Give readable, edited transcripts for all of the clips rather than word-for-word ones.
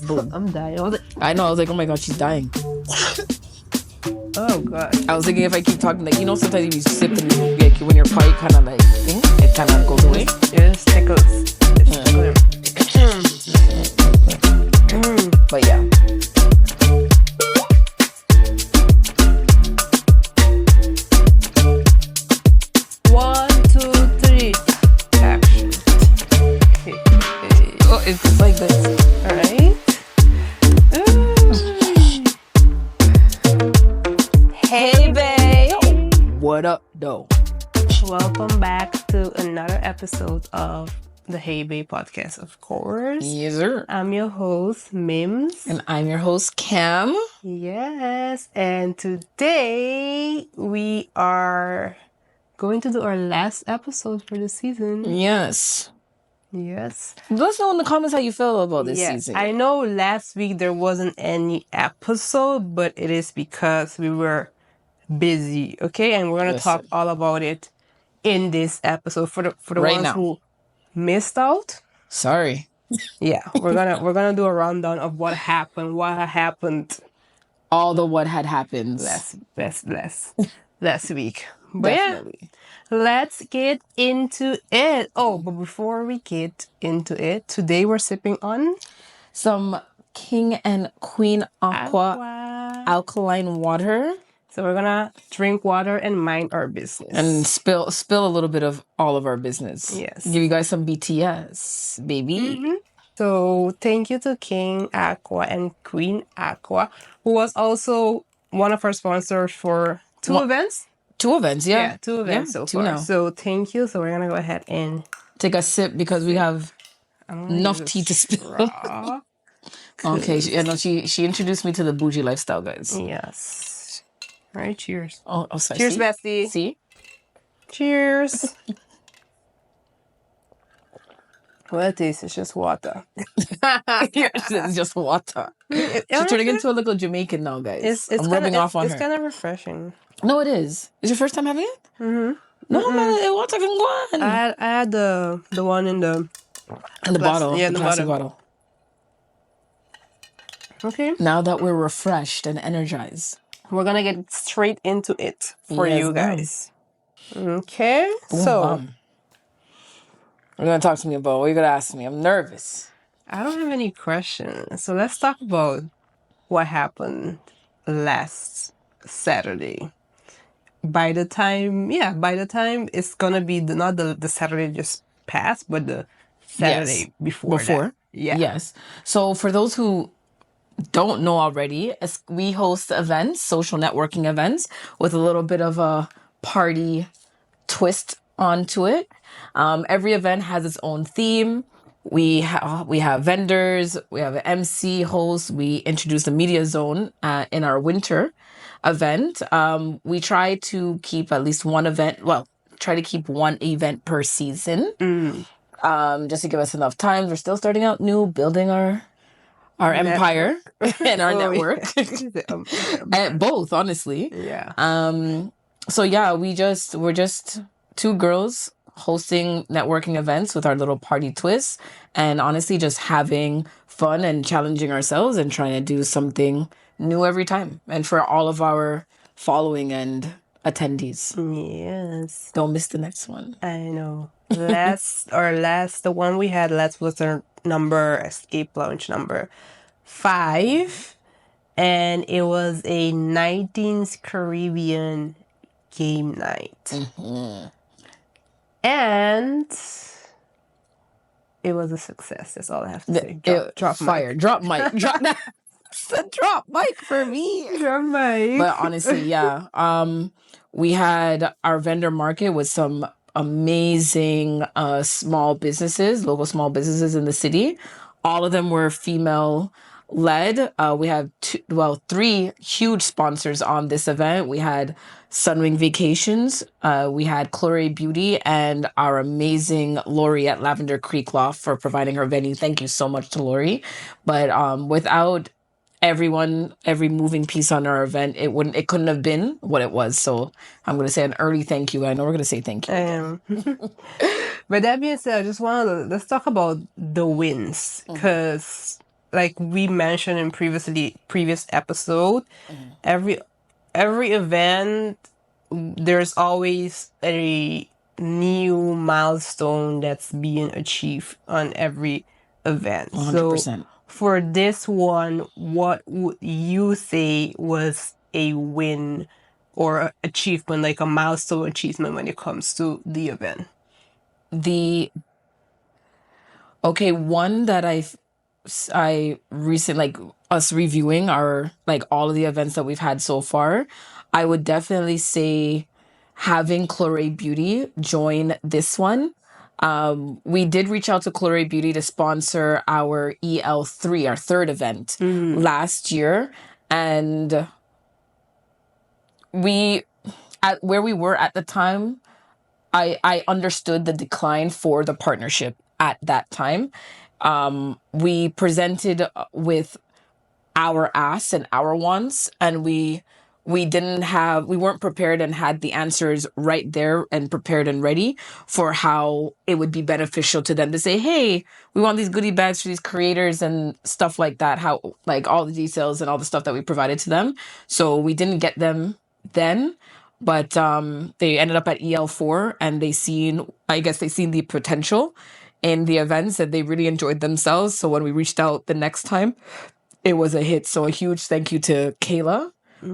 Boom. I'm dying. I know. I was like, oh my god, she's dying. Oh god. I was thinking if I keep talking, like, sometimes if you sip and like when you're quiet, kind of like it kind of goes away. It just tickles. But yeah. One, two, three. Action. Oh, it's just like this. All right. Hey Bae. What up, though? Welcome back to another episode of the Hey Bae podcast, of course. Yes, sir. I'm your host, Mims. And I'm your host, Cam. Yes. And today we are going to do our last episode for the season. Yes. Yes. Let us know in the comments how you feel about this season. I know last week there wasn't any episode, but it is because we were busy, okay? And we're going to talk all about it in this episode for the right ones now who missed out. Sorry. Yeah, we're going to do a rundown of what happened all the what had happened last week. But definitely. Yeah, let's get into it. Oh, but before we get into it, today we're sipping on some King and Queen Aqua alkaline water. So we're gonna drink water and mind our business. And spill a little bit of all of our business. Yes. Give you guys some BTS, baby. Mm-hmm. So thank you to King Aqua and Queen Aqua, who was also one of our sponsors for two events. Two events, yeah. Yeah, two events so two far. now. So thank you. So we're gonna go ahead and take a sip because we have enough tea to spill. Okay, she introduced me to the bougie lifestyle, guys. Yes. All right, cheers. Oh, sorry. Cheers, see? bestie. See? Cheers. Well, it is. It's just water. It's just water. She's turning into a little Jamaican now, guys. I'm rubbing off on her. It's kind of refreshing. No, it is. Is your first time having it? Mm-hmm. No, man, the water can go on. I had the one in the bottle. Yeah, the plastic bottle. Okay. Now that we're refreshed and energized, we're gonna get straight into it for you guys. Okay. Boom, so bum. You're gonna talk to me about what you're gonna ask me. I'm nervous. I don't have any questions. So let's talk about what happened last Saturday. By the time it's gonna be not the Saturday just passed, but the Saturday before. That. Yeah. Yes. So for those who don't know already, we host events, social networking events, with a little bit of a party twist onto it. Every event has its own theme. We have vendors, we have an MC host. We introduce the media zone in our winter event. We try to keep at least one event. Well, try to keep one event per season. Just to give us enough time. We're still starting out new, building our empire and our network. Both, honestly. Yeah. So yeah, we're just two girls hosting networking events with our little party twist, and honestly just having fun and challenging ourselves and trying to do something new every time. And for all of our following and attendees. Yes. Don't miss the next one. I know. The one we had last was our escape lounge number 5, and it was a 19th Caribbean game night. Mm-hmm. And it was a success. That's all I have to say. Drop fire. mic. Drop mic. Drop mic for me. Drop mic. But honestly, yeah. We had our vendor market with some amazing local small businesses in the city. All of them were female led. We have 3 huge sponsors on this event. We had Sunwing Vacations, we had Chloe Beauty, and our amazing Lori at Lavender Creek Law for providing her venue. Thank you so much to Lori. But without every moving piece on our event, it couldn't have been what it was. So I'm going to say an early thank you. I know we're going to say thank you. But that being said, I just let's talk about the wins, because like we mentioned in previous episode, every event, there's always a new milestone that's being achieved on every event. 100%. So for this one, what would you say was a win or achievement, like a milestone achievement when it comes to the event? One that I recently, like us reviewing our, like all of the events that we've had so far, I would definitely say having Chlorate Beauty join this one. We did reach out to Chlorate Beauty to sponsor our EL3, our third event last year. And at where we were at the time, I understood the decline for the partnership at that time. We presented with our asks and our wants, and we weren't prepared and had the answers right there and prepared and ready for how it would be beneficial to them to say, hey, we want these goodie bags for these creators and stuff like that, how, like, all the details and all the stuff that we provided to them. So we didn't get them then, but they ended up at EL4, and they seen the potential in the events, and they really enjoyed themselves. So when we reached out the next time, it was a hit. So a huge thank you to Kayla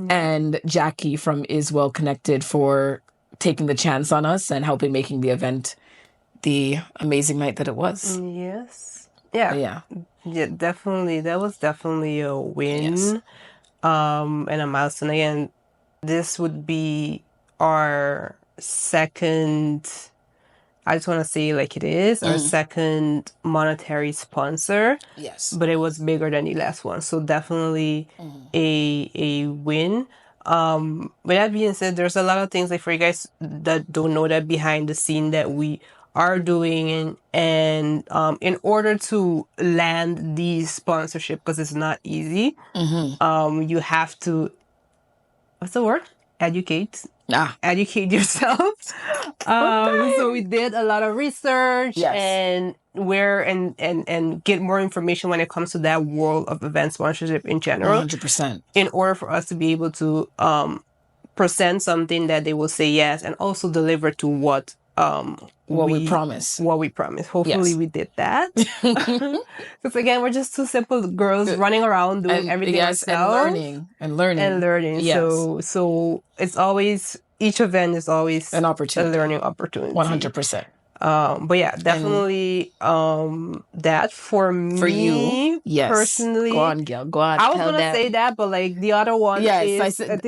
and Jackie from Is Well Connected for taking the chance on us and helping making the event the amazing night that it was. Yes. Yeah, definitely. That was definitely a win. Yes. And a milestone. Again, this would be our second, I just want to say like it is, our second monetary sponsor. Yes. But it was bigger than the last one. So definitely a win. With that being said, there's a lot of things, like, for you guys that don't know, that behind the scene that we are doing, and in order to land these sponsorship, because it's not easy, you have to, what's the word? Educate yourself. So we did a lot of research and get more information when it comes to that world of event sponsorship in general. 100%. In order for us to be able to present something that they will say yes, and also deliver to what we promise. What we promise. Hopefully we did that. Because again, we're just two simple girls running around doing everything ourselves. And learning. Yes. So it's always, each event is always an opportunity, a learning opportunity. 100%. But yeah, definitely that for me, for you, yes, personally. Go on, girl. Go on. I was gonna say that, but like the other one is, I said.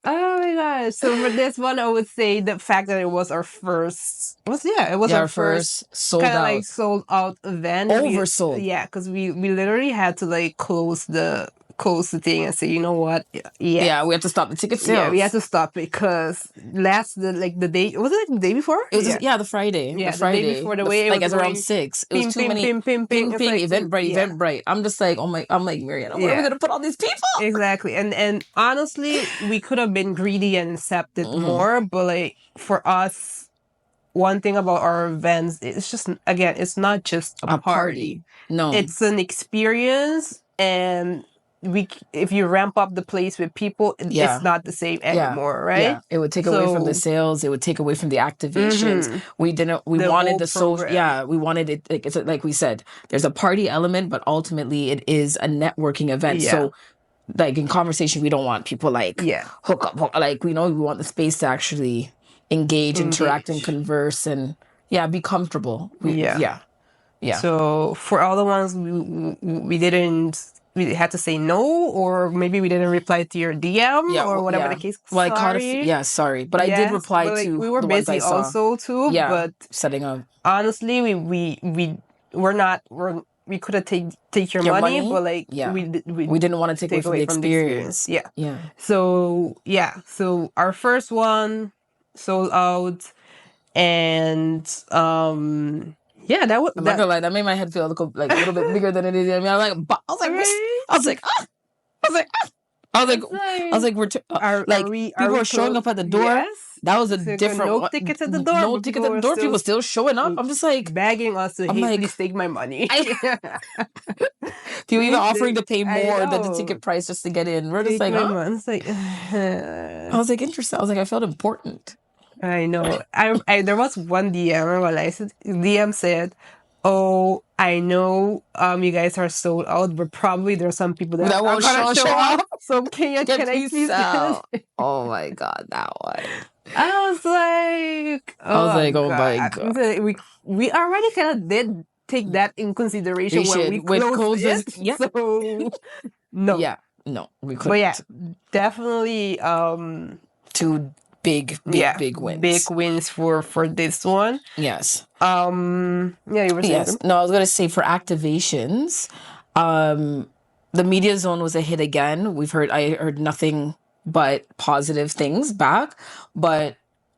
Oh my gosh! So for this one, I would say the fact that it was our first. It was our first sold kind of out, like sold out event. Oversold. Because we literally had to like close the thing and say, you know what? Yeah, we have to stop the ticket sales. Yeah, we had to stop it because the day, was it like the day before? It was the Friday. Yeah, the Friday. The day before, the way it was like around 6. It was too many. Ping, Eventbrite. I'm just like, I'm like, Mariana, where are we gonna put all these people? Exactly. And honestly, we could have been greedy and accepted more, but like for us, one thing about our events, it's just, again, it's not just a party. No, it's an experience, and if you ramp up the place with people, it's not the same anymore, right? Yeah, it would take away from the sales. It would take away from the activations. We wanted the social. Yeah, we wanted it. Like, it's like we said, there's a party element, but ultimately it is a networking event. Yeah. So, like, in conversation, we don't want people like hook up. Like, we want the space to actually engage, interact, and converse, and be comfortable. Yeah. So for all the ones we had to say no, or maybe we didn't reply to your DM, or whatever the case. Well, sorry, but I did reply to. We were busy also too. Yeah, but setting up. Honestly, we could have take your money, but like we didn't want to take away from the experience. Yeah. So our first one sold out, and that was. I'm not gonna lie, that made my head feel like a little bit bigger than it is. I mean, I was like, I was It's like, are we people are showing close? up at the door. Yes. That was a So different no one. tickets at the door. No but tickets at the door. People still showing up. I'm just like, begging us to, I'm hey, like, please take my money. people even offering to pay I more than the know. ticket price just to get in. We're just Take like, my huh? money. It's like, I was like, interesting. I was like, I felt important. I know. I there was one DM when I said DM said, "Oh, I know you guys are sold out, but probably there's some people that That are won't gonna show up. So can I please please sell? get it?" Oh my god, that one. I was like, oh my god. We already kind of did take that in consideration when we closed it. Yeah. So no. Yeah. No, we couldn't. But yeah, definitely two big wins. Big wins for this one. Yes. Yeah, you were saying. Yes. No, I was gonna say for activations, the media zone was a hit again. I heard nothing but positive things back, but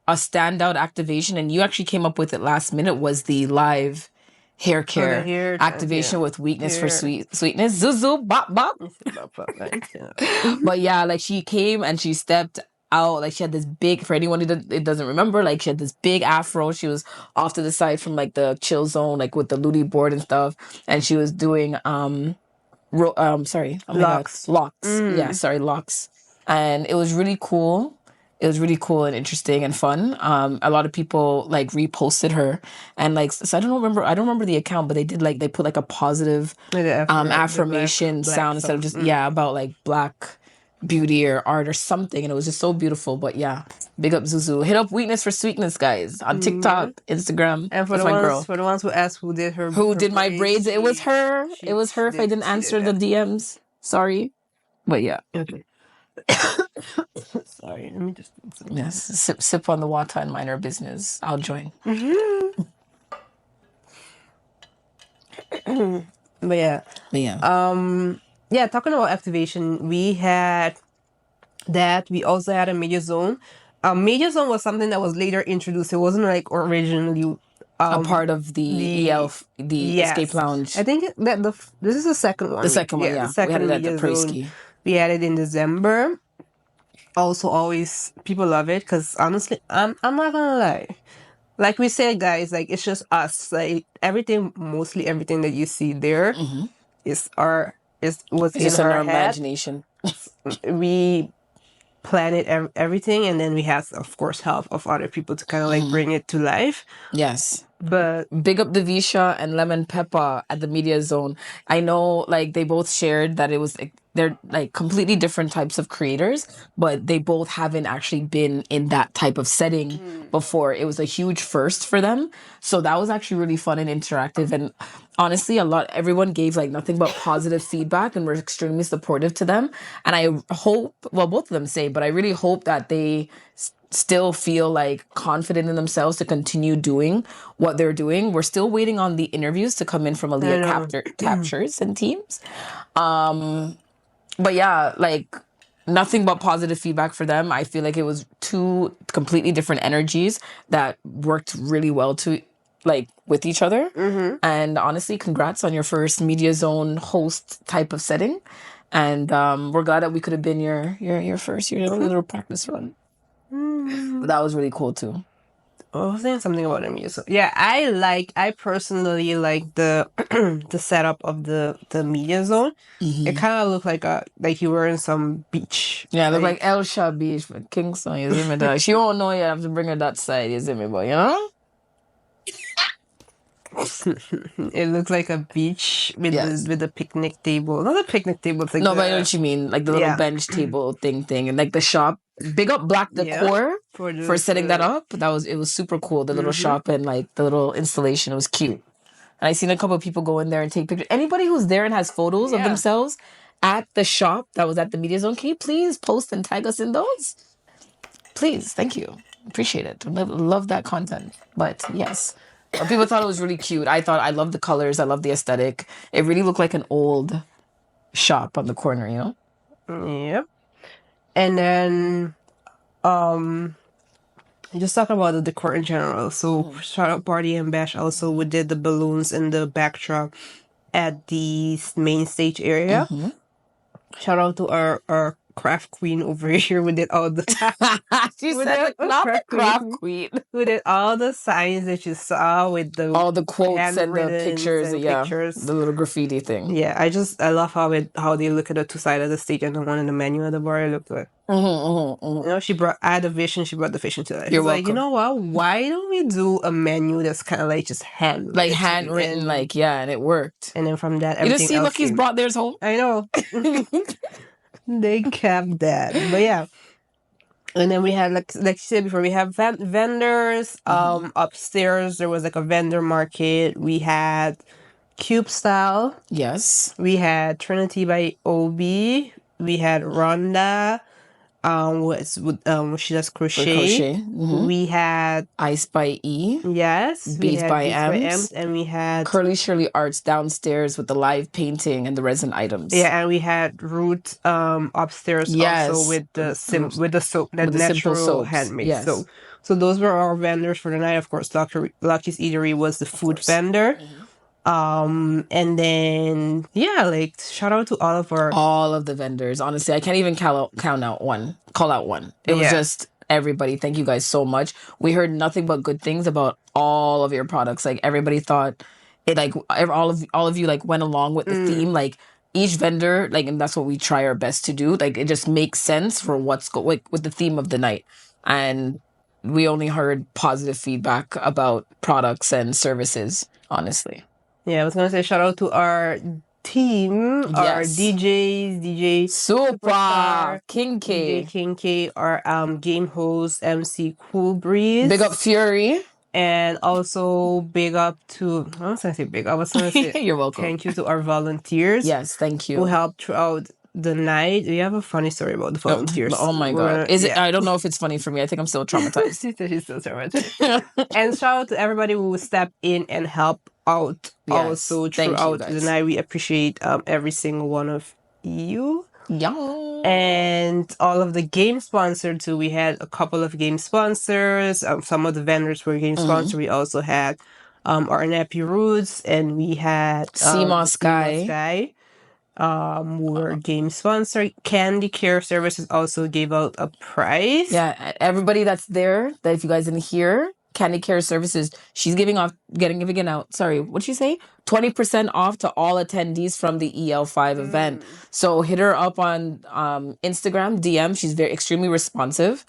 a standout activation, and you actually came up with it last minute, was the live hair care activation with weakness for sweetness. Zuzu bop bop. But yeah, like she came and she stepped out, like she had this big, for anyone who doesn't remember, like she had this big afro. She was off to the side from like the chill zone, like with the looty board and stuff, and she was doing locks. Yeah, sorry, locks. And it was really cool. It was really cool and interesting and fun. A lot of people like reposted her, and like, so I don't remember the account, but they put like a positive affirmation black sound instead of just about like black beauty or art or something, and it was just so beautiful. But yeah, big up Zuzu. Hit up Weakness for Sweetness, guys, on TikTok, Instagram. And for the ones who asked who did my braids, it was her. It was her. If I didn't answer the DMs, sorry. But yeah. Okay. Sorry, let me just sip on the water and mind our business. I'll join. But yeah. Yeah, talking about activation, we had that. We also had a media zone. Media zone was something that was later introduced. It wasn't like originally a part of the Escape Lounge. I think this is the second one. The second one, yeah. The second we had it at the Baescapes. We had it in December. Also, always people love it because honestly, I'm not gonna lie. Like we said, guys, like it's just us. Like mostly everything that you see there was in our imagination. We planned everything, and then we had, of course, help of other people to kind of like bring it to life. Yes. But big up Davisha and Lemon Pepper at the media zone. I know, like, they both shared that it was they're like completely different types of creators, but they both haven't actually been in that type of setting before. It was a huge first for them, so that was actually really fun and interactive. And honestly, everyone gave like nothing but positive feedback and were extremely supportive to them. And I hope, well, both of them say, but I really hope that they still feel like confident in themselves to continue doing what they're doing. We're still waiting on the interviews to come in from Aaliyah captures and teams. But yeah, like nothing but positive feedback for them. I feel like it was two completely different energies that worked really well with each other. And honestly, congrats on your first media zone host type of setting. And we're glad that we could have been your little practice run. But that was really cool too. I was saying something about the music. Yeah, I personally like the the setup of the media zone. It kind of looked like you were in some beach. Yeah, it looked like Elsha Beach for Kingston, you see me, dog. She won't know you have to bring her that side, you see me, but you know? It looks like a beach with the picnic table. Not a picnic table. It's like but I know what you mean. Like the little bench table thing. And like the shop. Big up Black Decor for setting that up. It was super cool. The little shop and like the little installation. It was cute. And I seen a couple of people go in there and take pictures. Anybody who's there and has photos of themselves at the shop that was at the media zone, can you please post and tag us in those? Please. Thank you. Appreciate it. Love that content. But yes. People thought it was really cute. I loved the colors. I loved the aesthetic. It really looked like an old shop on the corner, you know? Yep. And then, just talking about the decor in general. So, shout out Party and Bash also, we did the balloons in the backdrop at the main stage area. Shout out to our craft queen over here. We did all the She We said did a not the craft craft queen. queen. We did all the signs that you saw with the All the quotes and the handwrittens pictures, and yeah, pictures. the little graffiti thing. Yeah, I love how they look at the two sides of the stage and the one in the menu of the bar. I looked at. You know, I had a vision. She brought the vision to life. You're She's like, you welcome. know what? Why don't we do a menu that's kind of like just handwritten, Like handwritten, and, like yeah, and it worked. and then from that, You just everything see else Lucky's came. brought theirs home. I know. They kept that, but yeah. And then we had like you said before, we have vendors. Upstairs there was like a vendor market. We had Cube Style. Yes. We had Trinity by OB. We had Rhonda. She does crochet. We had Ice by E. Yes. Beads by M's. And we had Curly Shirley Arts downstairs with the live painting and the resin items. Yeah, and we had Root upstairs also with the soap, that with the natural simple handmade yes. soap. So those were our vendors for the night. Of course, Lucky's Eatery was the food vendor. And then like shout out to all of the vendors. Honestly, I can't even call out one. It was just everybody. Thank you guys so much. We heard nothing but good things about all of your products. Like everybody thought it, like all of you like went along with the theme. Like each vendor, like, and that's what we try our best to do. Like it just makes sense for what's with the theme of the night. And we only heard positive feedback about products and services, honestly. Yeah, I was gonna say shout out to our team, our DJs, DJ Super King K, DJ King K, our game host MC Cool Breeze. Big up Fury. And also big up to I was gonna say big. I was gonna say you're welcome. Thank you to our volunteers. Yes, thank you. Who helped throughout the night. We have a funny story about the volunteers. Oh my god. Is it I don't know if it's funny for me. I think I'm still traumatized. She's still traumatized. And shout out to everybody who stepped in and helped out also throughout the night. We appreciate every single one of you. Yeah. And all of the game sponsored too. We had a couple of game sponsors. Some of the vendors were game sponsored. We also had our Nappy Roots, and we had CMOS Sky. Were game sponsor. Candy Care Services also gave out a prize. Yeah, everybody that's there, that if you guys didn't hear, Candy Care Services, she's giving out 20% off to all attendees from the EL5 event. So hit her up on Instagram, DM. She's extremely responsive.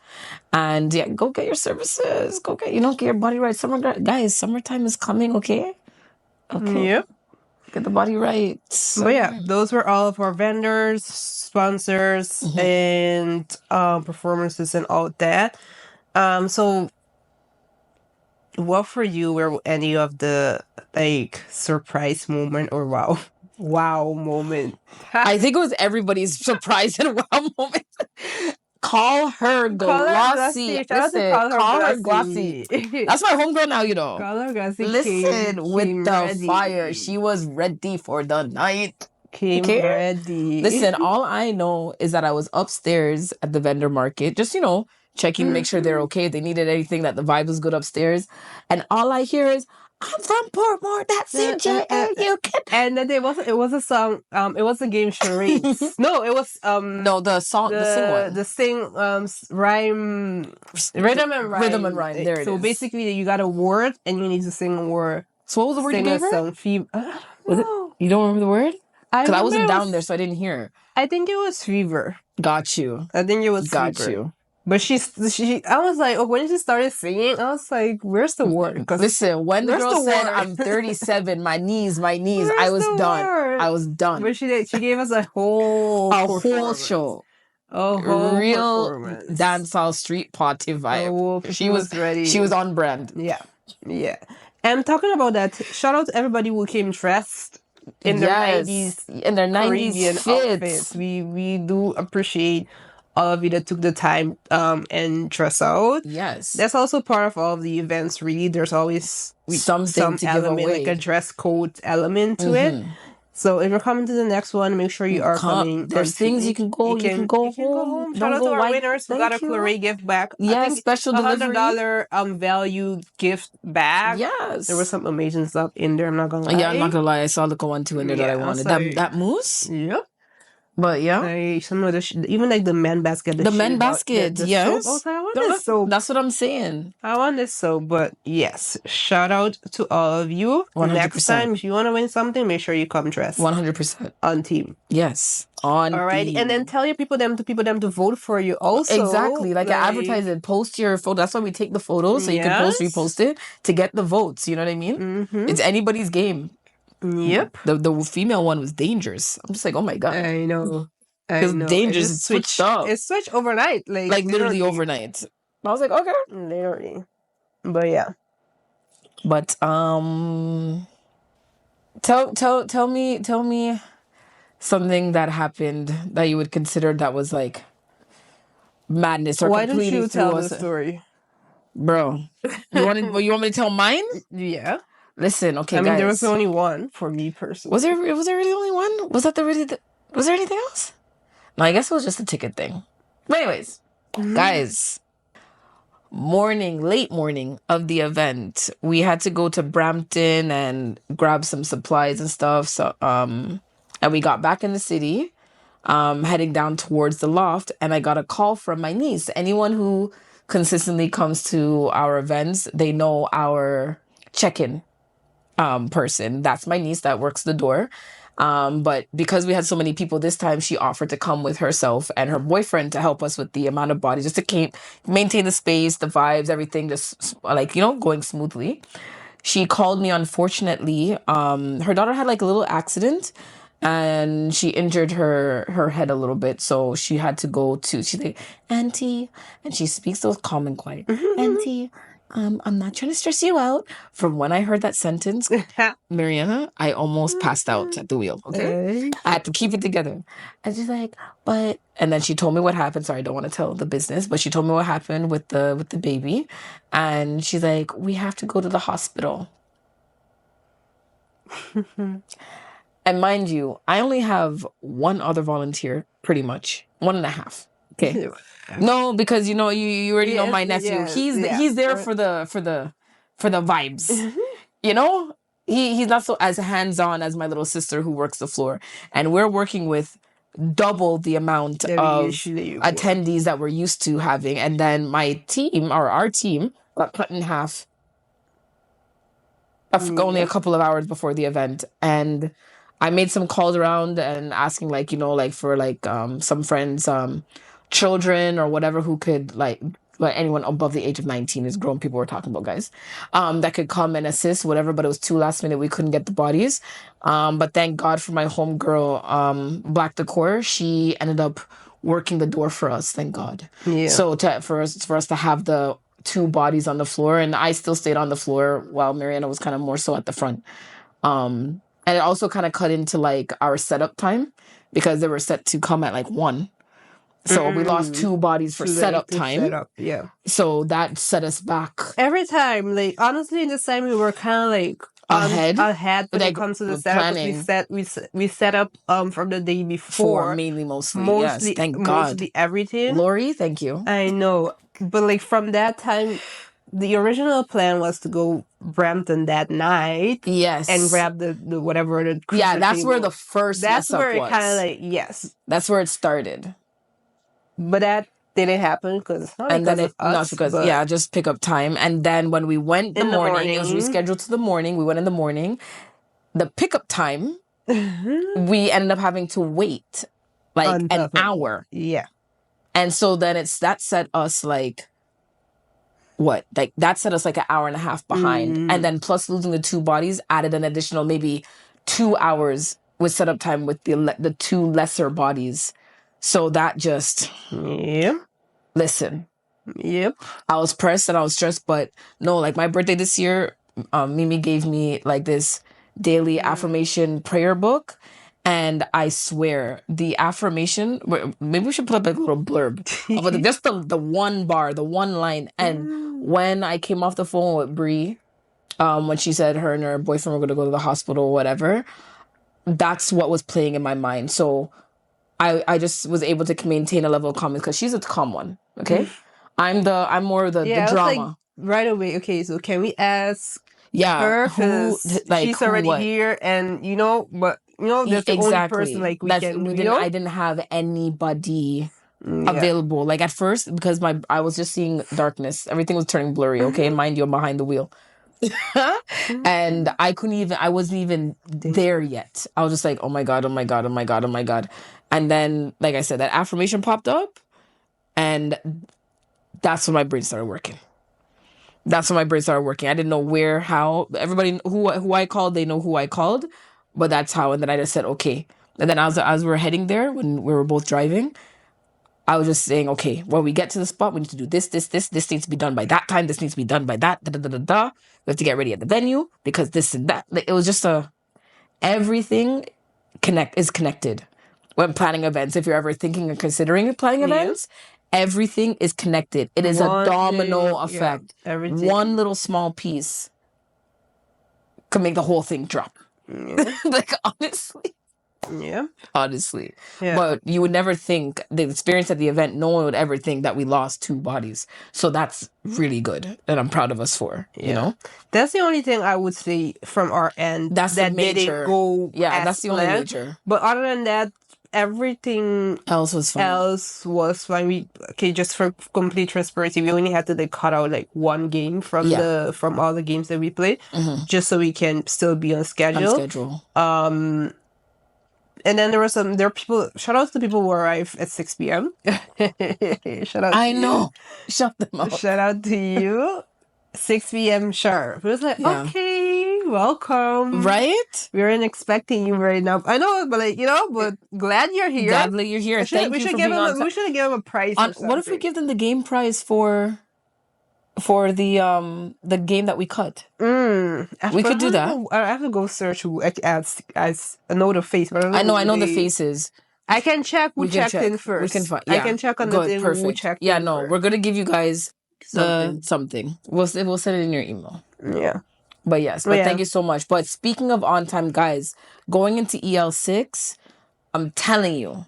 And yeah, go get your services. Go get your body right. Summertime is coming, okay? Okay. Yep. Get the body right. But yeah, those were all of our vendors, sponsors, and performances and all that. So what for you were any of the like surprise moment or wow moment? I think it was everybody's surprise and wow moment. Call her Glossy. Call her Glossy. That's my homegirl now, you know. Call her Glossy. Listen, with the fire. She was ready for the night. Came ready. Listen, all I know is that I was upstairs at the vendor market, just, checking to make sure they're okay. If they needed anything, that the vibe was good upstairs. And all I hear is, I'm from Portmore. That's it, you can. And then it was a song. It was a game charades. No, it was no, the song, the sing one. Rhyme, rhythm and rhyme. Rhythm and rhyme. There it is. So basically, you got a word and you need to sing a word. So what was the word you gave her? You don't remember the word? Because I wasn't down there, so I didn't hear. I think it was fever. Got you. I think it was got fever. You. But I was like, when she started singing, I was like, where's the word? Listen, when the girl said, I'm 37, my knees, I was done. I was done. But she gave us a whole show. A whole real dancehall street party vibe. She was ready. She was on brand. Yeah. Yeah. And talking about that, shout out to everybody who came dressed in their 90s. In their 90s fits. We do appreciate all of you that took the time and dress out. Yes. That's also part of all of the events, really. There's always some to element, give away. like a dress code element to it. So if you're coming to the next one, make sure you are coming. There's things you can go. You can go home. Shout out to our winners. We got a Claret gift back. Yes, special delivery. $100 value gift back. Yes. There was some amazing stuff in there. I'm not gonna lie. Yeah, I'm not gonna lie. I saw the one too in there that I wanted. That mousse. Yep. But yeah, Like some of the even like the men basket, the men shade out, basket, the yes. soap. I was like, I want this soap. That's what I'm saying. I want this soap. But yes, shout out to all of you. 100%. Next time, if you want to win something, make sure you come dressed 100% on team. Yes, on All right, theme. and then tell your people them to vote for you. Also, Exactly, like advertise it, post your photo. That's why we take the photos so you can post, repost it to get the votes. You know what I mean? Mm-hmm. It's anybody's game. Yep. The female one was dangerous. I'm just like, oh my god. I know. It was dangerous. It switched up. It switched overnight, like literally overnight. I was like, okay, literally. But yeah. But tell me something that happened that you would consider that was like madness or why don't completely you tell the threw us- story, bro? You want me to tell mine? Yeah. Listen, okay, I mean, guys. there was only one for me personally. Was there really only one? Was that was there anything else? No, I guess it was just a ticket thing. But anyways, guys, late morning of the event, we had to go to Brampton and grab some supplies and stuff. So, and we got back in the city, heading down towards the loft, and I got a call from my niece. Anyone who consistently comes to our events, they know our check-in person. That's my niece that works the door. But because we had so many people this time, she offered to come with herself and her boyfriend to help us with the amount of bodies, just to maintain the space, the vibes, everything, just like, going smoothly. She called me. Unfortunately, her daughter had like a little accident and she injured her head a little bit. So she had to go to, she's like, Auntie, and she speaks so calm and quiet. Auntie, I'm not trying to stress you out. From when I heard that sentence, Mariana, I almost passed out at the wheel. Okay, I had to keep it together. And she's like, but, and then she told me what happened. Sorry, I don't want to tell the business, but she told me what happened with the baby, and she's like, we have to go to the hospital. And mind you, I only have one other volunteer, pretty much 1.5. Okay. No, because you already know my nephew. Yes, he's there for the vibes. He's not so as hands-on as my little sister who works the floor. And we're working with double the amount of attendees that we're used to having. And then my team, or our team, got cut in half only a couple of hours before the event. And I made some calls around and asking for some friends, children or whatever who could anyone above the age of 19 is grown people we're talking about, guys, that could come and assist, whatever. But it was too last minute. We couldn't get the bodies. But thank God for my homegirl, Black Decor. She ended up working the door for us. Thank God. Yeah. So for us to have the 2 bodies on the floor, and I still stayed on the floor while Mariana was kind of more so at the front. And it also kind of cut into our setup time because they were set to come at 1. So we lost 2 bodies for setup time. Yeah. So that set us back. Every time, honestly, this time we were kind of ahead when it comes to the setup. We set up from the day before. Mostly, yes. Thank God. Mostly everything. Lori, thank you. I know. But from that time, the original plan was to go Brampton that night. Yes. And grab the whatever the that's table. Where the first That's where it kind of yes. That's where it started. But that didn't happen because just pick up time. And then when we went the morning, it was rescheduled to the morning. We went in the morning. The pickup time, we ended up having to wait an hour. Yeah. And so then that set us that set us an hour and a half behind. And then plus losing the 2 bodies added an additional maybe 2 hours with setup time with the 2 lesser bodies. So that just... Yep. Listen. Yep. I was pressed and I was stressed, but no, my birthday this year, Mimi gave me this daily affirmation prayer book. And I swear, the affirmation, maybe we should put up a little blurb. But just the one bar, the one line. And when I came off the phone with Bree, when she said her and her boyfriend were going to go to the hospital or whatever, that's what was playing in my mind. So I just was able to maintain a level of calmness because she's a calm one. Okay. I'm more the drama. Right away. Okay. So can we ask her? Because she's already here and but that's the only person Exactly. like we That's can, we didn't. I didn't have anybody available. Like at first, because I was just seeing darkness. Everything was turning blurry. Okay, and mind you, I'm behind the wheel, and I wasn't even there yet. I was just like, oh my god, oh my god, oh my god, oh my god. And then, like I said, that affirmation popped up, and that's when my brain started working. That's when my brain started working. I didn't know where, how. Everybody who I called, they know who I called, but that's how. And then I just said, okay. And then as we were heading there, when we were both driving, I was just saying, okay, when we get to the spot, we need to do this, this, this. This needs to be done by that time. This needs to be done by that. Da da da da da. We have to get ready at the venue because this and that. Like, it was just everything is connected when planning events. If you're ever thinking or considering planning events, everything is connected. It is a domino effect. Everything. One little small piece can make the whole thing drop. Like, honestly. Yeah. Honestly. Yeah. But you would never think, the experience at the event, no one would ever think that we lost 2 bodies. So that's really good. And I'm proud of us for, you know? That's the only thing I would say from our end. That's that the major. Didn't go that's the only planned. major. But other than that, everything else was fine. We just for complete transparency, we only had to like cut out like one game from from all the games that we played, just so we can still be on schedule. And then there are people. Shout out to people who arrive at 6 p.m. Shout out. I know. Shout them out. Shout out to you. 6 p.m. sharp. It was like, okay, welcome. Right? We weren't expecting you right now. I know, but but glad you're here. Glad you're here. Thank you for being on. We should have given them a prize. What if we give them the game prize for the game that we cut? We could do that. I have to go search as I know the face. But I know the faces. I can check who checked in first. We can find. I can check on the thing perfect. who checked in first. We're gonna give you guys something. We'll send it in your email. Yeah. But yes, thank you so much. But speaking of on time, guys, going into EL6, I'm telling you,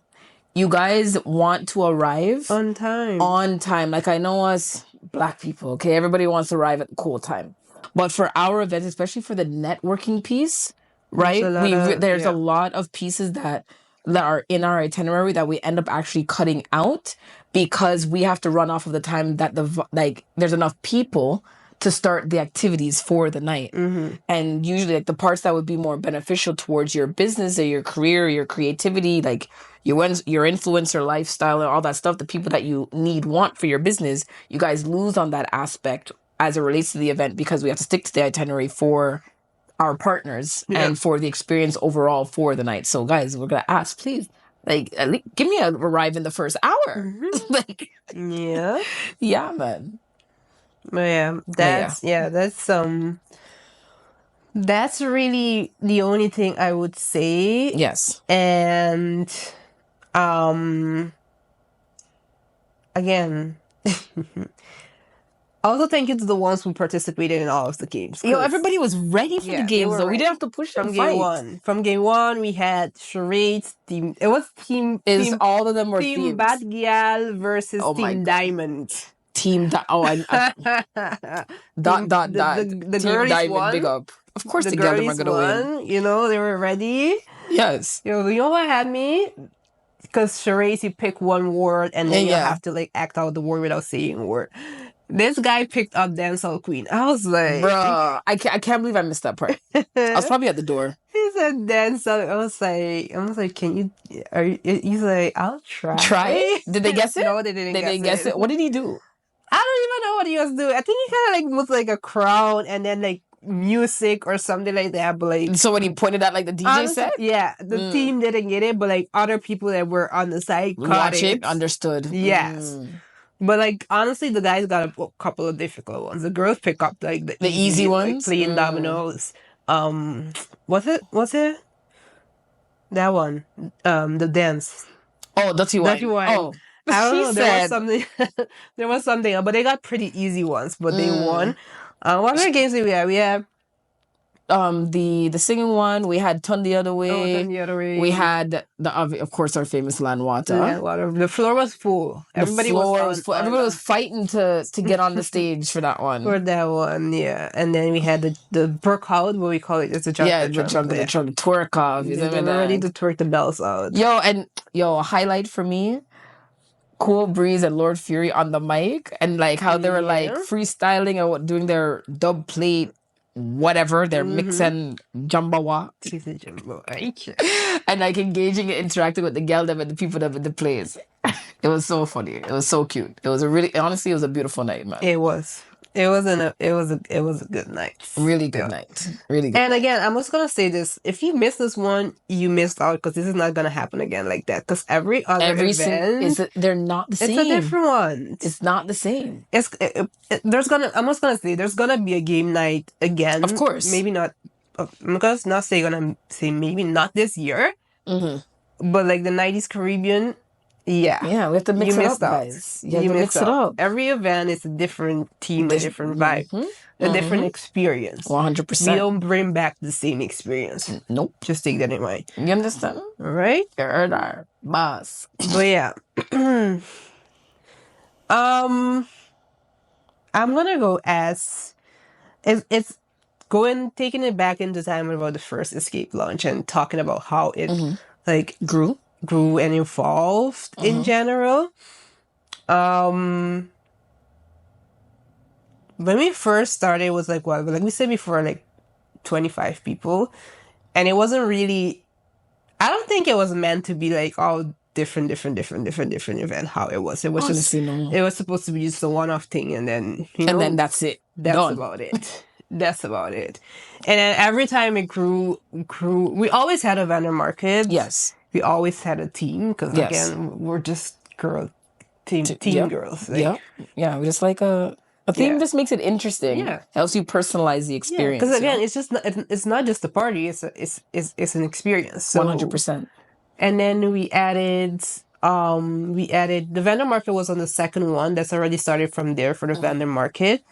you guys want to arrive on time. On time. Like, I know us Black people, okay? Everybody wants to arrive at the cool time. But for our events, especially for the networking piece, right? There's a lot of pieces that are in our itinerary that we end up actually cutting out because we have to run off of the time that there's enough people to start the activities for the night. And usually like the parts that would be more beneficial towards your business or your career, your creativity, like your influencer lifestyle and all that stuff, the people that you want for your business, you guys lose on that aspect as it relates to the event because we have to stick to the itinerary for our partners and for the experience overall for the night. So guys, we're going to ask, please, like, at least give me a arrive in the first hour. Like, yeah, man. But that's really the only thing I would say. Yes. And again, also thank you to the ones who participated in all of the games. Everybody was ready for the games, though. We didn't have to push them. From game one, we had charades. It was team. All of them were Team Bad Gyal versus Team Diamond. Team dot the Team girls Diamond, won. Big up. Of course, the girls girls are gonna win. They were ready. Yes. You know what had me? Because charades, you pick one word and then you have to like act out the word without saying a word. This guy picked up Dancehall Queen. I was like, bruh, I can't believe I missed that part. I was probably at the door. He said Dancehall. I was like, can you? He's like, I'll try. Try? Did they guess it? No, they didn't. They guess it. What did he do? I don't even know what he was doing. I think he kind of like was like a crown and then like music or something like that. But like, so when he pointed out like the DJ set, the team didn't get it, but like other people that were on the side watch it, understood. Yes. But like honestly, the guys got a couple of difficult ones. The girls pick up like the easy ones, like, playing dominoes. What's it? That one. The dance. Oh, Dirty Wine. Oh, I don't know. There was something. There was something, but they got pretty easy ones. But they won. What other games did we have? We have the singing one. We had Turn the Other Way. Turn the Other Way. We had of course our famous Land Water. The floor was full. Everybody was full. Everybody was fighting to get on the stage for that one. For that one, yeah. And then we had the work out, what we call it. It's a junk. Yeah, the twerk off. They were ready to twerk the bells out. A highlight for me, Cool Breeze and Lord Fury on the mic, and like how they were like freestyling or doing their dub plate, whatever, their mix and jambawa. And like engaging and interacting with the girl them and the people that in the place. It was so funny. It was so cute. It was honestly, it was a beautiful night, man. It was. It was a good night. Really good night. Really good. And again, I'm just gonna say this: if you missed this one, you missed out, because this is not gonna happen again like that. Because every event, they're not the same. It's a different one. It's not the same. I'm just gonna say there's gonna be a game night again. Of course. Maybe not. I'm gonna say maybe not this year. Mm-hmm. But like the 90s Caribbean. Yeah, we have to mix it up, guys. You mix it up. Every event is a different team, a different vibe, a different experience. 100%. We don't bring back the same experience. Nope. Just take that in mind. You understand? All right? You're our boss. But yeah. I'm gonna go as it's taking it back into time about the first Escape launch and talking about how it like grew and evolved in general. When we first started, it was like we said before, like 25 people, and it wasn't really. I don't think it was meant to be like all different event. How it was Honestly, it was supposed to be just a one-off thing, and then then that's it. That's Done. about it. That's about it. And then every time it grew. We always had a vendor market. Yes. We always had a team, because again, we're just team girls. Like, yeah. We're just like a theme just makes it interesting. Yeah, helps you personalize the experience. Because again, it's not just a party. It's an experience. So, 100%. And then we added the vendor market was on the second one. That's already started from there for the vendor market.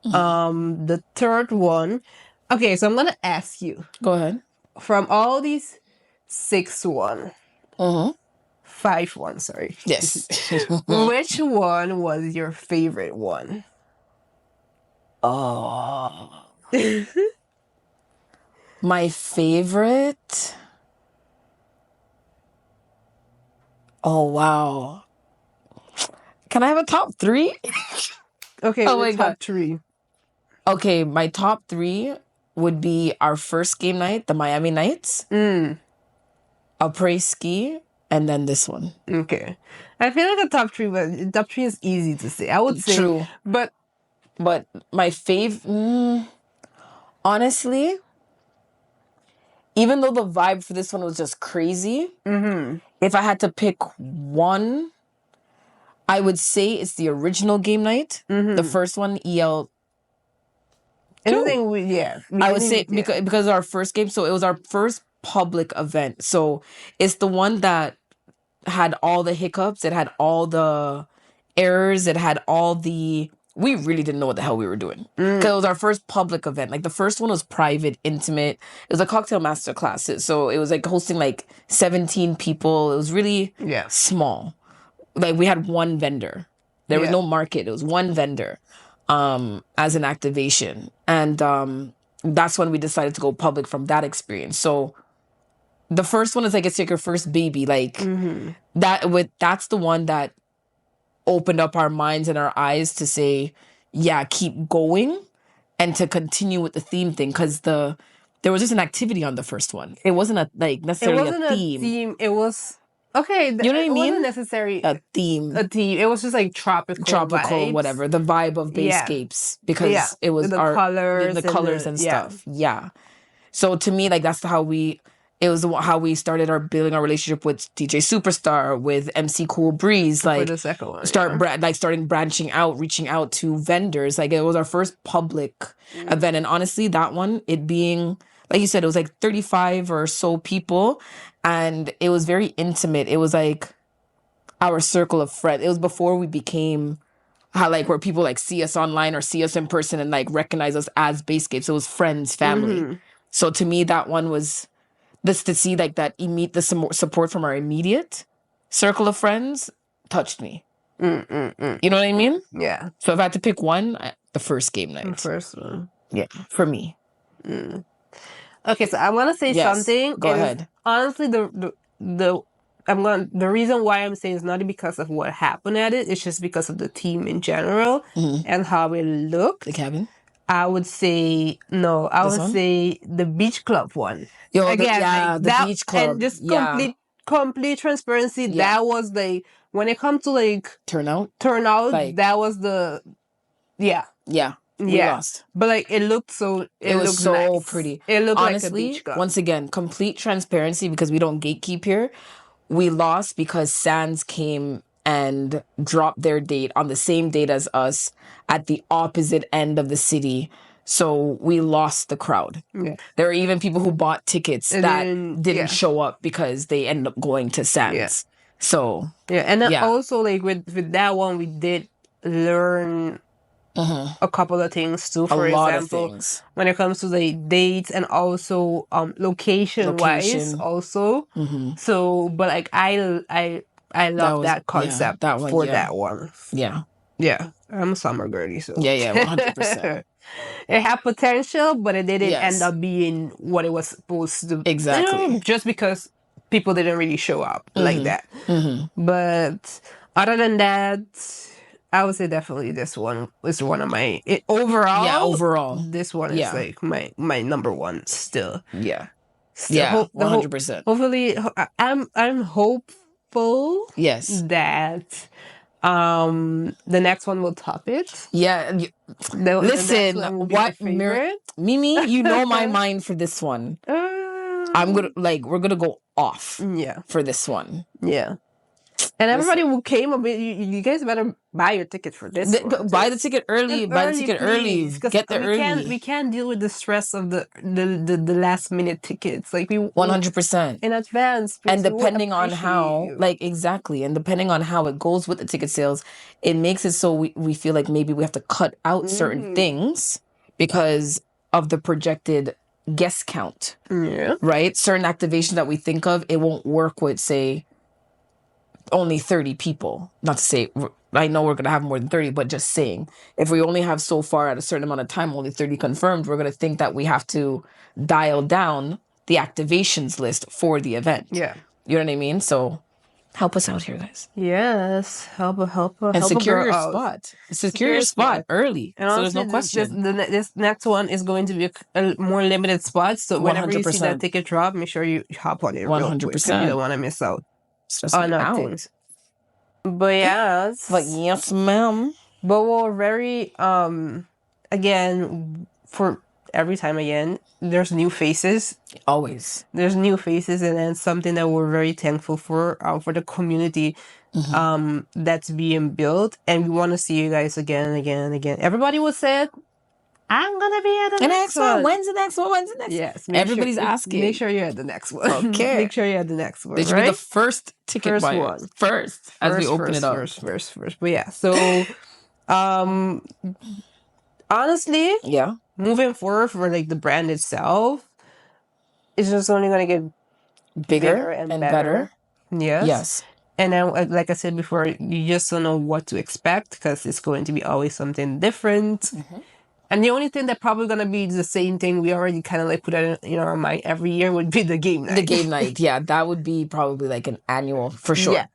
The third one. Okay, so I'm gonna ask you. Go ahead. From all these 6-1. 5-1, sorry. Yes. Which one was your favorite one? Oh. My favorite? Oh, wow. Can I have a top 3? Okay, top 3. Okay, my top 3 would be our first game night, the Miami Nights. Après Ski, and then this one. Okay. I feel like a top 3, but top 3 is easy to say. I would say. True. But my honestly, even though the vibe for this one was just crazy, if I had to pick one, I would say it's the original game night. The first one, EL. I would say because our first game, so it was our first public event. So it's the one that had all the hiccups, it had all the errors, it had all the... We really didn't know what the hell we were doing. Because it was our first public event. Like the first one was private, intimate. It was a cocktail master class. So it was like hosting like 17 people. It was really small. Like we had one vendor. There was no market. It was one vendor as an activation. And that's when we decided to go public from that experience. So the first one is like, it's like your first baby. Like that's the one that opened up our minds and our eyes to say, yeah, keep going and to continue with the theme thing. Because there was just an activity on the first one. It wasn't necessarily a theme. It was... Okay, you know what I mean? It wasn't necessarily a theme. It was just like tropical vibes. Whatever. The vibe of Baescapes, because it was the colors and stuff. Yeah. So to me, like that's how we started building our relationship with DJ Superstar, with MC Cool Breeze. Like for the second one, starting branching out, reaching out to vendors. Like it was our first public event, and honestly, that one, it being, like you said, it was like 35 or so people. And it was very intimate. It was like our circle of friends. It was before we became where people like see us online or see us in person and like recognize us as Baescapes. It was friends, family. So to me, that one was this to see like that the support from our immediate circle of friends touched me. You know what I mean? Yeah. So if I had to pick one, the first game night. The first one. Yeah, for me. Okay, so I want to say something. Go ahead. Honestly, the reason why I'm saying it's not because of what happened at it. It's just because of the team in general and how it looked. The cabin. I would say no. I would say the beach club one. Again, the beach club, and just complete transparency. Yeah. That was like when it comes to like turnout. Like, that was the we lost. But like it looked so. It was so nice. Pretty. It looked honestly, like a beach club. Once again, complete transparency because we don't gatekeep here. We lost because Sands came and dropped their date on the same date as us at the opposite end of the city. So we lost the crowd. Yeah. There were even people who bought tickets that didn't show up because they ended up going to Sands. Yeah. So and then also like with that one, we did learn a couple of things too. For example, when it comes to the dates and also location wise also. So, but like I love that concept that one, that one. Yeah. Yeah. I'm a summer girlie, so. Yeah, 100%. It had potential, but it didn't end up being what it was supposed to. Exactly. Just because people didn't really show up like that. But other than that, I would say definitely this one is one of my... overall. Yeah, overall. This one is like my number one still. Yeah. Still, 100%. Hopefully, I'm hopeful that the next one will top it. Yeah. Listen, what Mimi, you know my mind for this one. We're gonna go off. Yeah. For this one. Yeah. And everybody who came, you guys better buy your ticket for this one. Buy the ticket early. Buy the ticket early. Get there early. We can't deal with the stress of the last minute tickets. Like we 100% in advance. And depending on how, exactly, and depending on how it goes with the ticket sales, it makes it so we feel like maybe we have to cut out certain things because of the projected guest count. Yeah. Right. Certain activations that we think of, it won't work with, say, only 30 people. Not to say, I know we're going to have more than 30, but just saying, if we only have so far at a certain amount of time, only 30 confirmed, we're going to think that we have to dial down the activations list for the event. Yeah. You know what I mean? So help us out here, guys. Yes. Help and secure your spot. Secure your spot early. And so there's no question. This next one is going to be a more limited spot. So whenever 100%. You see that ticket drop, make sure you hop on it 100%. You don't want to miss out. Out. But yes. But yes, ma'am. But we're very again, for every time again, there's new faces. Always. There's new faces, and then something that we're very thankful for the community that's being built. And we want to see you guys again and again and again. Everybody will say it. I'm gonna be at the next one. When's the next one? When's the next? Yes. Everybody's asking. Make sure you're at the next one. Okay. Make sure you're at the next one. This should be the first ticket buyer. First, as we open it up. First. But yeah. So, honestly, moving forward for like the brand itself, it's just only gonna get bigger and better. Yes. And then, like I said before, you just don't know what to expect because it's going to be always something different. And the only thing that probably going to be the same thing we already kind of like put it in our mind every year would be the game night. The game night, yeah. That would be probably like an annual, for sure. Yeah.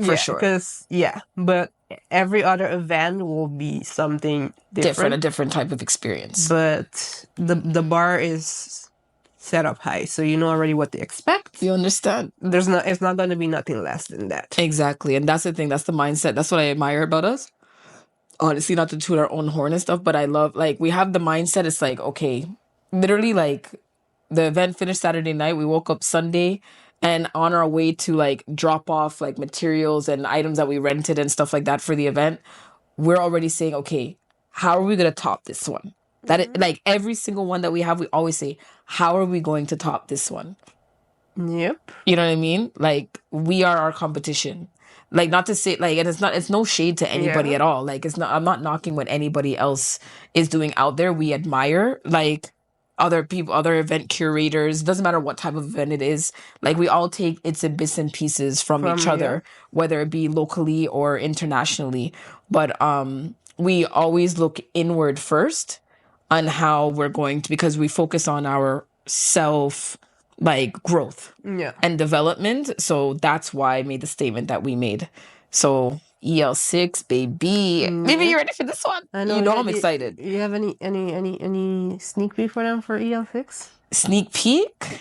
For sure. Because, but every other event will be something different. A different type of experience. But the bar is set up high, so you know already what to expect. You understand. It's not going to be nothing less than that. Exactly. And that's the thing. That's the mindset. That's what I admire about us. Honestly, not to toot our own horn and stuff, but I love, like, we have the mindset. It's like, okay, literally, like, the event finished Saturday night. We woke up Sunday, and on our way to, like, drop off, like, materials and items that we rented and stuff like that for the event, we're already saying, okay, how are we going to top this one? Like, every single one that we have, we always say, how are we going to top this one? Yep. You know what I mean? Like, we are our competition. Like, not to say, like, and it's no shade to anybody at all. Like, I'm not knocking what anybody else is doing out there. We admire, like, other people, other event curators. Doesn't matter what type of event it is. Like we all take its bits and pieces from each other, whether it be locally or internationally. But we always look inward first on how we're going to, because we focus on our self like growth and development. So that's why I made the statement that we made. So EL6, baby. Maybe you're ready for this one. I You know I'm excited. You have any sneak peek for them for EL6? Sneak peek?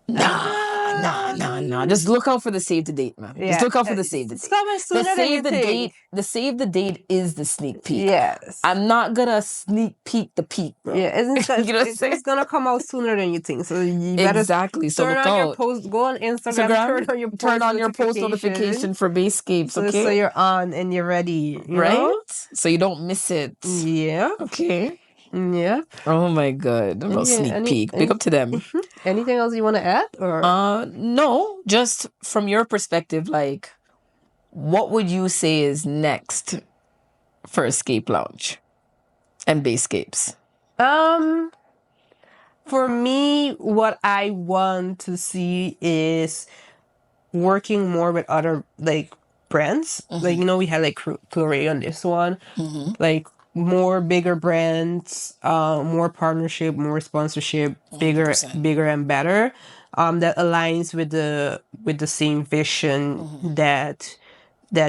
Nah. Just look out for the save the date, man. Just look out for the save the date. It's coming sooner The than save you the think. date. The save the date is the sneak peek. Yes. I'm not gonna sneak peek the peek, bro. Yeah, You know what I'm saying? it's gonna come out sooner than you think. So you better Exactly. So turn look on your out. post. Go on Instagram. Turn on your post notification for Baescapes. Okay. So you're on and you're ready. Right? Know? So you don't miss it. Yeah. Okay. Yeah. Oh my god. A little sneak peek. Big up to them. Anything else you want to add? Or no. Just from your perspective, like, what would you say is next for Escape Lounge and Baescapes? For me, what I want to see is working more with other like brands. Like, we had like Chloe on this one. Like more bigger brands, more partnership, more sponsorship, 100%. bigger and better. That aligns with the same vision that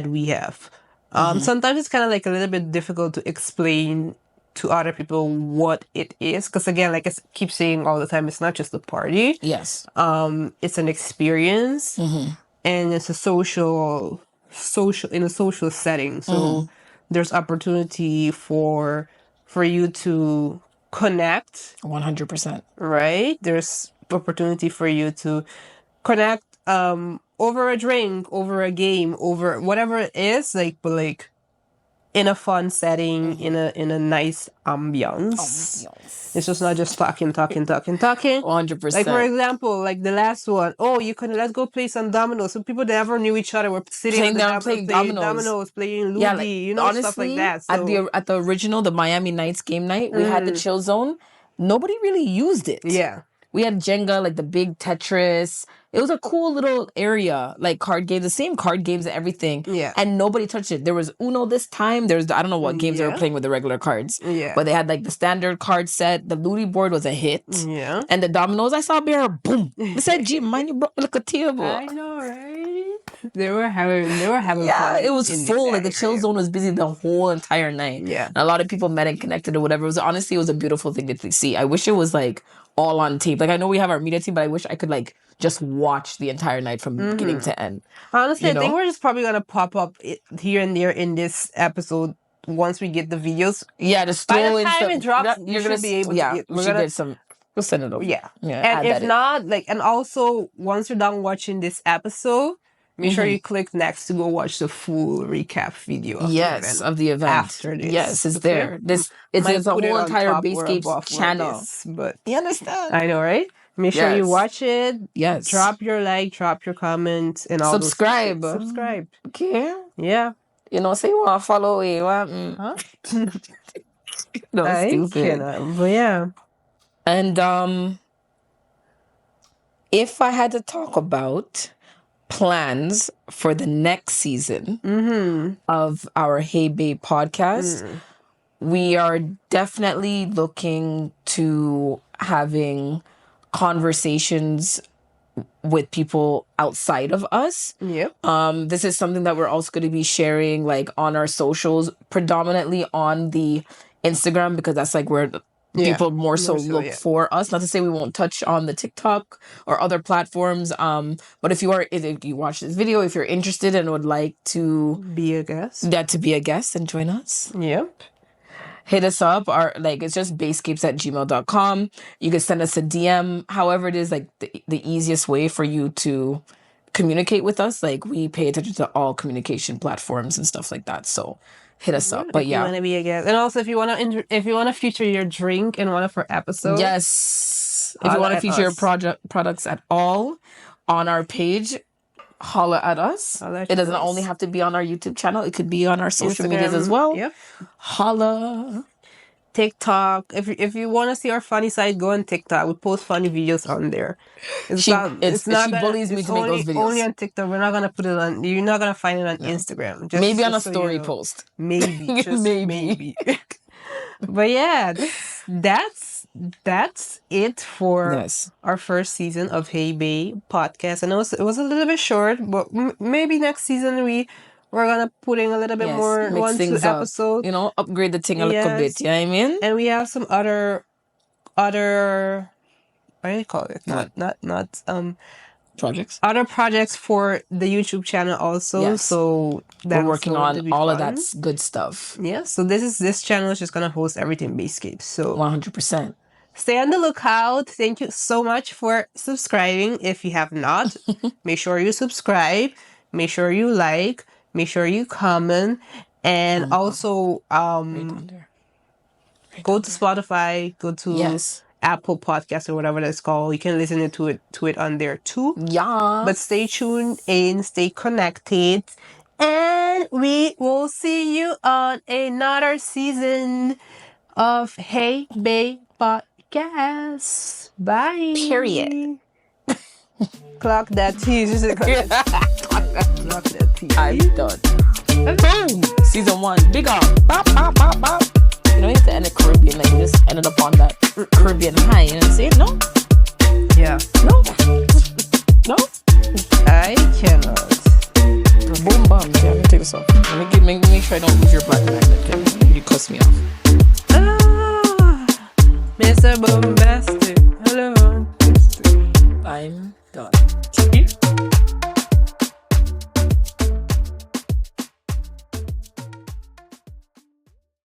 we have. Sometimes it's kind of like a little bit difficult to explain to other people what it is, because again, like I keep saying all the time, it's not just a party. Yes. It's an experience, and it's a social in a social setting. So there's opportunity for you to connect. 100%. Right? There's opportunity for you to connect over a drink, over a game, over whatever it is, but in a fun setting, in a nice ambiance. It's just not just talking. 100%. Like, for example, like the last one, let's go play some dominoes. So people that never knew each other were sitting playing dominoes, playing Luigi, honestly, stuff like that. So, at the original, the Miami Nights game night, we had the chill zone. Nobody really used it. Yeah. We had Jenga, like the big Tetris. It was a cool little area, like card games, the same card games and everything. Yeah. And nobody touched it. There was Uno this time. I don't know what games they were playing with the regular cards. Yeah. But they had like the standard card set. The Looty board was a hit. Yeah. And the dominoes, I saw bear, boom. They said, gee, man, you brought me like a table. I know, right? They were having yeah, fun. It was full. Like the chill zone was busy the whole entire night. Yeah. And a lot of people met and connected or whatever. It was a beautiful thing to see. I wish it was like all on tape. Like I know we have our media team, but I wish I could like just watch the entire night from beginning to end. Honestly, I think we're just probably gonna pop up here and there in this episode once we get the videos. Yeah, just throw in by the time some, it drops, you're gonna be able to. we're gonna get some. We'll send it over. Yeah. And if not, and also once you're done watching this episode, make sure you click next to go watch the full recap video. Of the event after this. Yes, it's there. It's a whole entire Baescapes channel. But you understand? I know, right? Make sure you watch it. Yes. Drop your like, drop your comment, and all subscribe. Subscribe. Okay. Yeah. Say you want to follow it. Huh? No, stupid. But yeah. And if I had to talk about plans for the next season of our Hey Bae podcast, we are definitely looking to having conversations with people outside of us. Yep. This is something that we're also going to be sharing like on our socials, predominantly on the Instagram, because that's like where people more so look for us. Not to say we won't touch on the TikTok or other platforms. But if you watch this video, if you're interested and would like to be a guest, and join us. Yep. Hit us up. It's just baescapes@gmail.com. You can send us a DM. However, it is like the easiest way for you to communicate with us. Like we pay attention to all communication platforms and stuff like that. So hit us up. But if you want to be a guest, and also if you want to feature your drink in one of our episodes, yes. If you want to feature your products at all on our page, holla at us. It doesn't only have to be on our YouTube channel. It could be on our social medias as well. Yep. Holla. TikTok. If you want to see our funny side, go on TikTok. We post funny videos on there. She bullies me It's to make those only videos. on TikTok. We're not gonna put it on. You're not gonna find it on Instagram. Maybe on a just so you story know. post. Maybe, just Maybe. But yeah, that's it for Yes. our first season of Hey Bae podcast. I know it was a little bit short, but maybe next season we're gonna put in a little bit more mix 1-2 things up. episodes. You know, upgrade the thing a little bit. You know what I mean? And we have some other what do you call it? Not Projects. other projects for the YouTube channel also. Yes. So we're working on all of that good stuff. Yeah. So this channel is just gonna host everything Baescapes. So 100%. stay on the lookout. Thank you so much for subscribing. If you have not, make sure you subscribe. Make sure you like. Make sure you comment. And also go to Spotify. Go to Apple Podcast or whatever that's called. You can listen to it on there too. Yeah. But stay tuned and stay connected. And we will see you on another season of Hey Bae Podcast. Bye. Period. Clock that T. Clock that T. I'm done. Boom. Season 1. Big up. Bop, bop, bop, bop. You know, you have to end the Caribbean, like you just ended up on that Caribbean high, you know what I'm saying? No? Yeah. No? No? I cannot. Boom, bum. Yeah, I'm gonna take this off. Let me make sure I don't lose your black magnet. You cuss me off. Mr. Bombastic. Hello. I'm done.